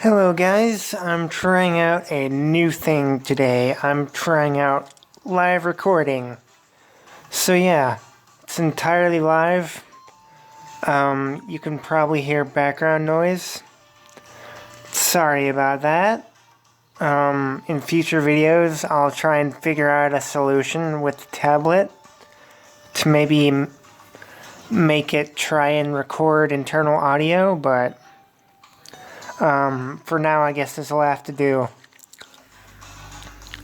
Hello guys, I'm trying out a new thing today. I'm trying out live recording. So yeah, it's entirely live. You can probably hear background noise. Sorry about that. In future videos, I'll try and figure out a solution with the tablet to maybe make it try and record internal audio, but for now, I guess this will have to do.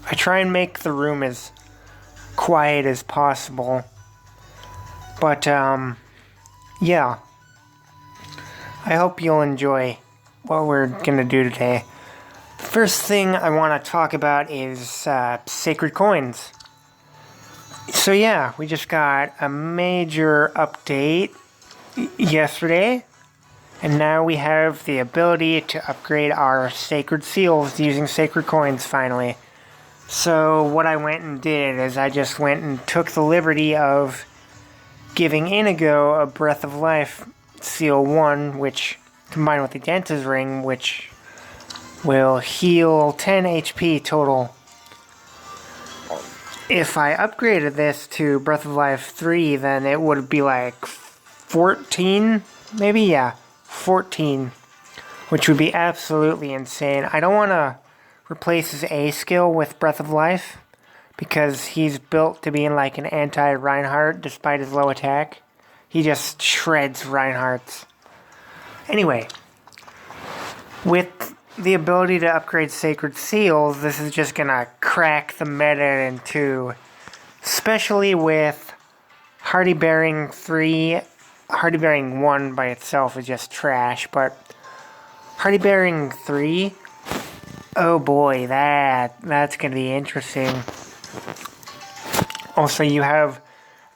I try and make the room as quiet as possible. But, yeah. I hope you'll enjoy what we're gonna do today. The first thing I want to talk about is sacred coins. So yeah, we just got a major update yesterday. And now we have the ability to upgrade our sacred seals using sacred coins finally. So what I went and did is I just went and took the liberty of giving Inigo a Breath of Life Seal 1, which combined with the Dante's Ring, which will heal 10 HP total. If I upgraded this to Breath of Life 3, then it would be like 14, maybe, yeah. 14, which would be absolutely insane. I don't want to replace his A skill with Breath of Life because he's built to be like an anti-Reinhardt despite his low attack. He just shreds Reinhardts. Anyway, with the ability to upgrade Sacred Seals, this is just gonna crack the meta in two, especially with Hardy Bearing 3. Hardy Bearing 1 by itself is just trash, but Hardy Bearing 3, oh boy, that's going to be interesting. Also, you have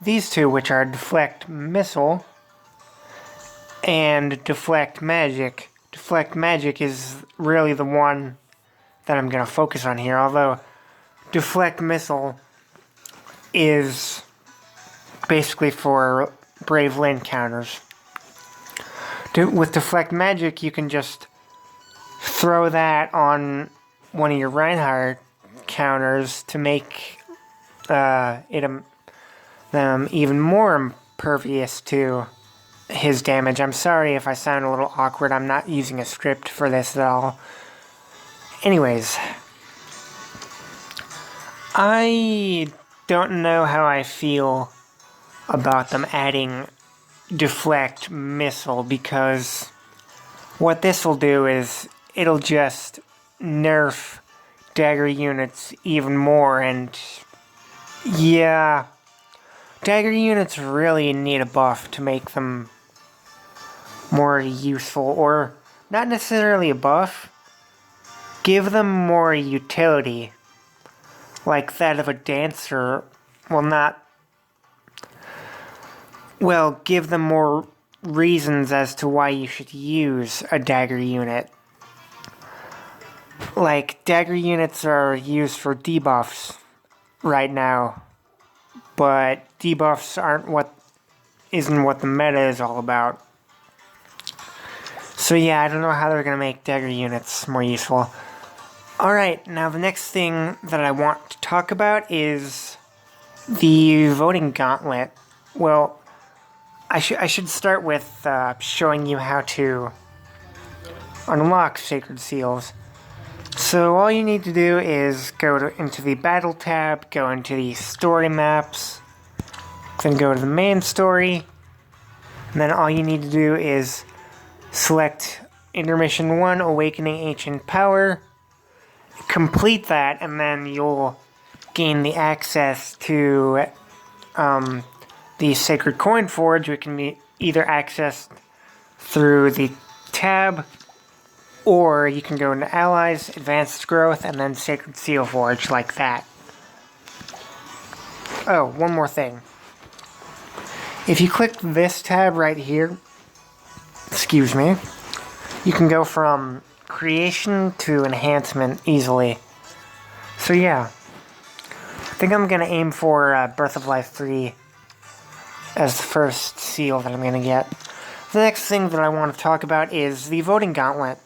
these two, which are Deflect Missile and Deflect Magic. Deflect Magic is really the one that I'm going to focus on here, although Deflect Missile is basically for Brave Lyn counters. With Deflect Magic, you can just throw that on one of your Reinhardt counters to make them even more impervious to his damage. I'm sorry if I sound a little awkward. I'm not using a script for this at all. Anyways, I don't know how I feel about them adding Deflect Missile, because what this will do is it'll just nerf dagger units even more, and yeah, dagger units really need a buff to make them more useful, or not necessarily a buff, give them more utility, like that of a dancer. Give them more reasons as to why you should use a dagger unit. Like, dagger units are used for debuffs right now, but debuffs isn't what the meta is all about. So yeah, I don't know how they're gonna make dagger units more useful. Alright, now the next thing that I want to talk about is the voting gauntlet. Well, I should start with showing you how to unlock Sacred Seals. So all you need to do is go into the Battle tab, go into the Story Maps, then go to the main story, and then all you need to do is select Intermission 1, Awakening Ancient Power, complete that, and then you'll gain the access to the Sacred Coin Forge, which can be either accessed through the tab, or you can go into Allies, Advanced Growth, and then Sacred Seal Forge, like that. Oh, one more thing. If you click this tab right here, excuse me, you can go from Creation to Enhancement easily. So yeah, I think I'm going to aim for Breath of Life 3 as the first seal that I'm going to get. The next thing that I want to talk about is the voting gauntlet.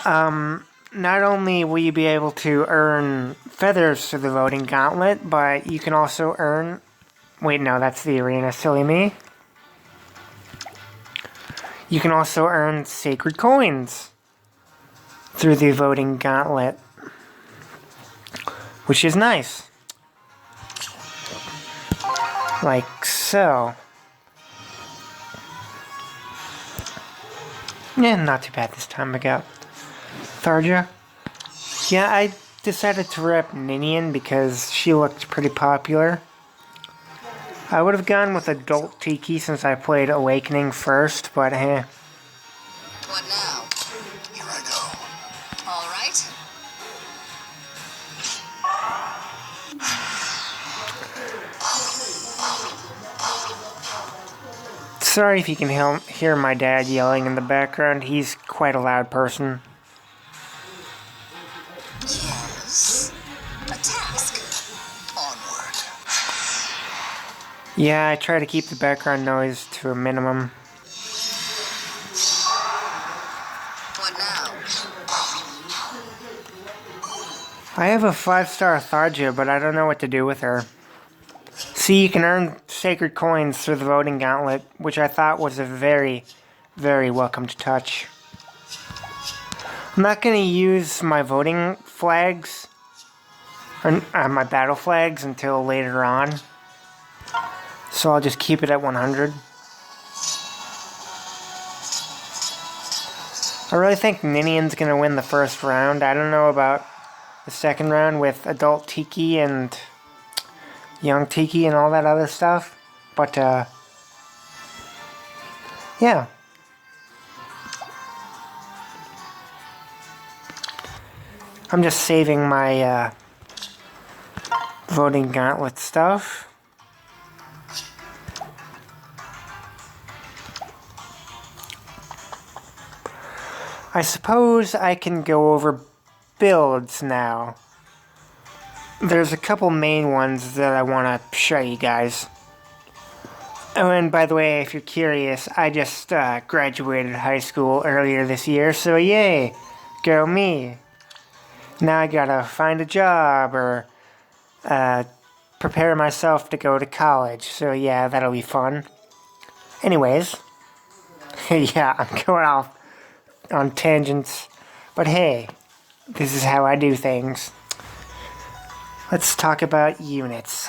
Not only will you be able to earn feathers through the voting gauntlet, but you can also earn... Wait, no, that's the arena, silly me. You can also earn sacred coins through the voting gauntlet, which is nice. Like so. Yeah, not too bad this time. I got Tharja. Yeah, I decided to rep Ninian because she looked pretty popular. I would have gone with Adult Tiki since I played Awakening first, but eh. What now? Here I go. All right. Sorry if you can hear my dad yelling in the background. He's quite a loud person. Yes. A task. Onward. Yeah, I try to keep the background noise to a minimum. What now? I have a 5-star Tharja, but I don't know what to do with her. See, you can earn sacred coins through the voting gauntlet, which I thought was a very, very welcomed touch. I'm not going to use my voting flags, or my battle flags, until later on. So I'll just keep it at 100. I really think Ninian's going to win the first round. I don't know about the second round with Adult Tiki and Young Tiki and all that other stuff. But, yeah. I'm just saving my, voting gauntlet stuff. I suppose I can go over builds now. There's a couple main ones that I want to show you guys. Oh, and by the way, if you're curious, I just graduated high school earlier this year, so yay, go me. Now I gotta find a job or prepare myself to go to college, so yeah, that'll be fun. Anyways, yeah, I'm going off on tangents, but hey, this is how I do things. Let's talk about units.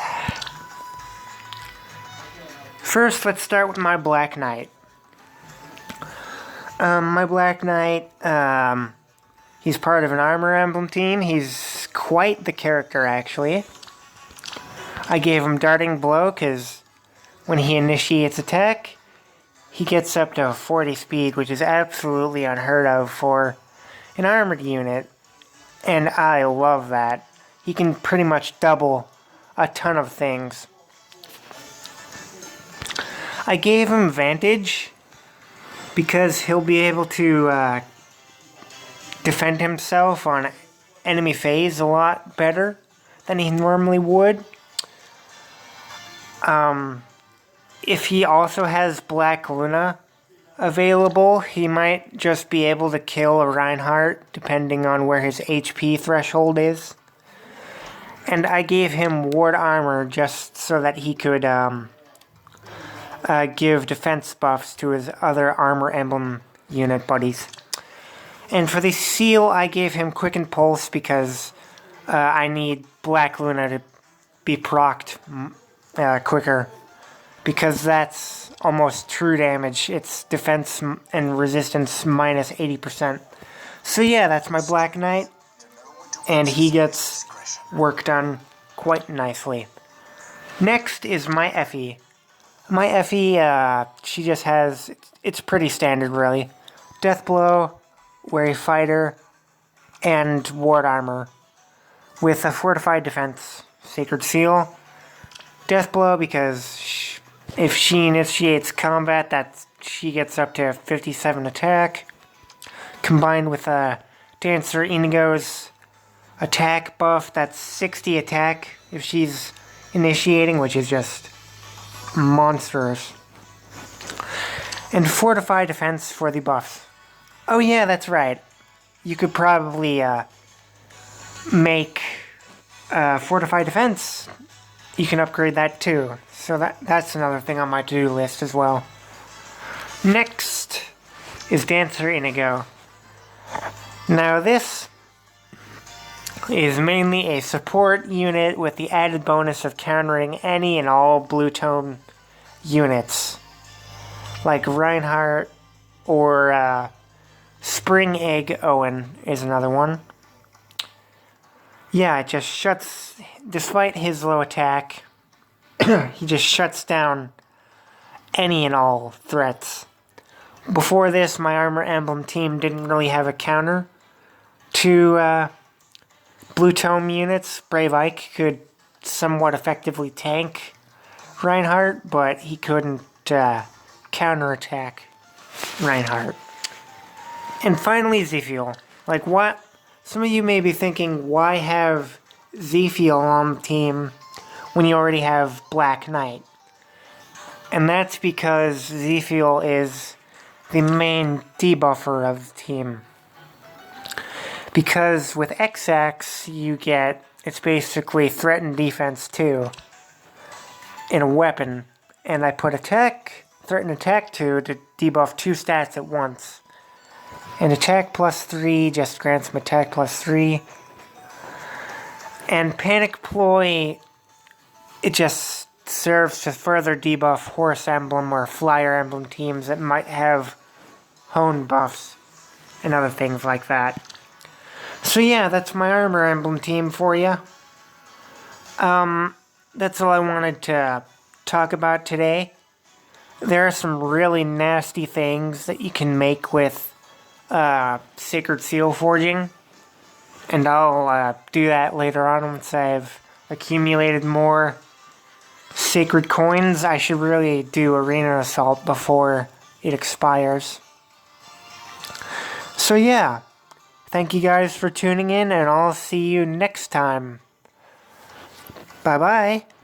First, let's start with my Black Knight. My Black Knight, he's part of an Armor Emblem team. He's quite the character, actually. I gave him Darting Blow because when he initiates attack, he gets up to 40 speed, which is absolutely unheard of for an armored unit. And I love that. He can pretty much double a ton of things. I gave him Vantage because he'll be able to defend himself on enemy phase a lot better than he normally would. If he also has Black Luna available, he might just be able to kill a Reinhardt depending on where his HP threshold is. And I gave him Ward Armor just so that he could give defense buffs to his other Armor Emblem unit buddies. And for the seal, I gave him Quicken Pulse because I need Black Luna to be procced quicker. Because that's almost true damage. It's defense and resistance minus 80%. So yeah, that's my Black Knight. And he gets work done quite nicely. Next is my Effie. My Effie, she just has... It's pretty standard, really. Death Blow, Wary Fighter, and Ward Armor. With a Fortified Defense, Sacred Seal. Death Blow because... if she initiates combat, she gets up to 57 attack. Combined with Dancer Inigo's attack buff, that's 60 attack if she's initiating, which is just monstrous. And Fortified Defense for the buffs. Oh yeah, that's right. you could probably make fortified defense. You can upgrade that too. So that's another thing on my to-do list as well. Next is Dancer Inigo. Now this is mainly a support unit with the added bonus of countering any and all blue tone units. Like Reinhardt or Spring Egg Owen is another one. Yeah, it just shuts, despite his low attack, he just shuts down any and all threats. Before this, my Armor Emblem team didn't really have a counter to Blue Tome units. Brave Ike could somewhat effectively tank Reinhardt, but he couldn't counterattack Reinhardt. And finally, Zephiel. Like, what? Some of you may be thinking, why have Zephiel on the team when you already have Black Knight? And that's because Zephiel is the main debuffer of the team. Because with X-Axe, you get, it's basically threat and defense too, in a weapon. And I put attack, threat and attack 2 to debuff 2 stats at once. And attack plus 3 just grants him attack plus 3. And Panic Ploy, it just serves to further debuff Horse Emblem or Flyer Emblem teams that might have Hone buffs and other things like that. So yeah, that's my Armor Emblem team for you. That's all I wanted to talk about today. There are some really nasty things that you can make with Sacred Seal Forging. And I'll do that later on once I've accumulated more Sacred Coins. I should really do Arena Assault before it expires. So yeah, thank you guys for tuning in, and I'll see you next time. Bye-bye.